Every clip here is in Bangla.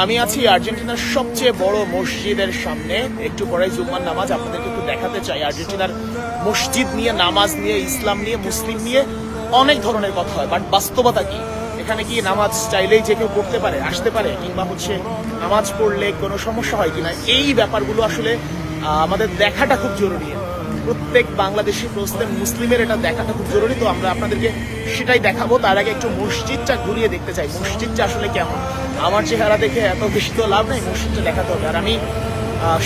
আমি আছি আর্জেন্টিনার সবচেয়ে বড় মসজিদের সামনে। একটু পরে জুম্মার নামাজ আপনাদেরকে একটু দেখাতে চাই। আর্জেন্টিনার মসজিদ নিয়ে, নামাজ নিয়ে, ইসলাম নিয়ে, মুসলিম নিয়ে অনেক ধরনের কথা হয়, বাট বাস্তবতা কি? এখানে কি নামাজ চাইলেই যে কেউ পড়তে পারে, আসতে পারে, কিংবা নামাজ পড়লে কোনো সমস্যা হয় কিনা, এই ব্যাপারগুলো আসলে আমাদের দেখাটা খুব জরুরি। প্রত্যেক বাংলাদেশি মুসলিমের এটা দেখাটা খুব জরুরি। তো আমরা আপনাদেরকে সেটাই দেখাবো। তার আগে একটু মসজিদটা ঘুরিয়ে দেখতে চাই, মসজিদটা আসলে কেমন। আমার চেহারা দেখে এত বেশি তো লাভ নেই, মসজিদটা দেখাতে হবে। আর আমি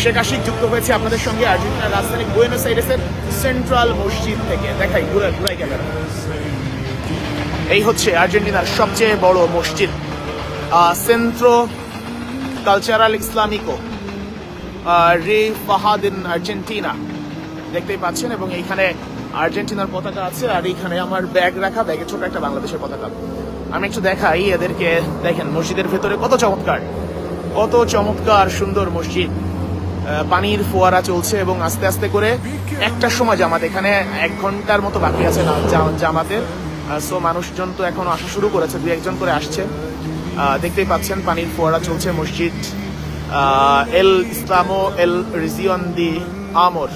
শেখ আশিক যুক্ত হয়েছে আপনাদের সঙ্গে আর্জেন্টিনার রাজধানী বুয়েনোস আইরেসের সেন্ট্রাল মসজিদ থেকে। দেখাই, ঘুরাই ক্যামেরা। এই হচ্ছে আর্জেন্টিনার সবচেয়ে বড় মসজিদ, সেন্ট্রো কালচারাল ইসলামিকো রে ফাহাদিন আর্জেন্টিনা, দেখতেই পাচ্ছেন। এবং এইখানে আর্জেন্টিনার পতাকা আছে, আর এইখানে আমার ব্যাগ রাখা, ব্যাগে ছোট একটা বাংলাদেশের পতাকা। আমি একটু দেখাই এদেরকে। দেখেন মসজিদের ভেতরে কত চমৎকার সুন্দর মসজিদ। পানির ফোয়ারা চলছে এবং আস্তে আস্তে করে একটার সময় জামাত, এখানে 1 ঘন্টার মতো বাকি আছে না জামাতের। সো মানুষজন তো এখনো আসা শুরু করেছে, 2-1 করে আসছে। দেখতেই পাচ্ছেন পানির ফোয়ারা চলছে। মসজিদ এল ইসলামো এল রিজিয়ন দি আমর,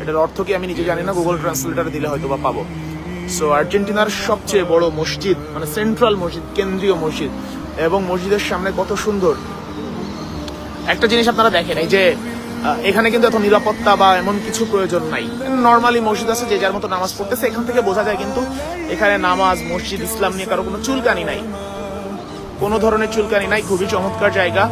এটার অর্থ কি আমি নিজে জানি না, গুগল ট্রান্সলেটারে দিলে হয়তো বা পাবো। সো আর্জেন্টিনার সবচেয়ে বড় মসজিদ, মানে সেন্ট্রাল মসজিদ, কেন্দ্রীয় মসজিদ। এবং মসজিদের সামনে কত সুন্দর একটা জিনিস আপনারা দেখেন, এই যে এখানে কিন্তু এত নিরাপত্তা বা এমন কিছু প্রয়োজন নাই। নর্মালি মসজিদ আছে, যে যার মতো নামাজ পড়তেছে। এখান থেকে বোঝা যায় কিন্তু এখানে নামাজ, মসজিদ, ইসলাম নিয়ে কারো কোনো চুলকানি নাই, কোনো ধরনের চুলকানি নাই। খুবই চমৎকার জায়গা।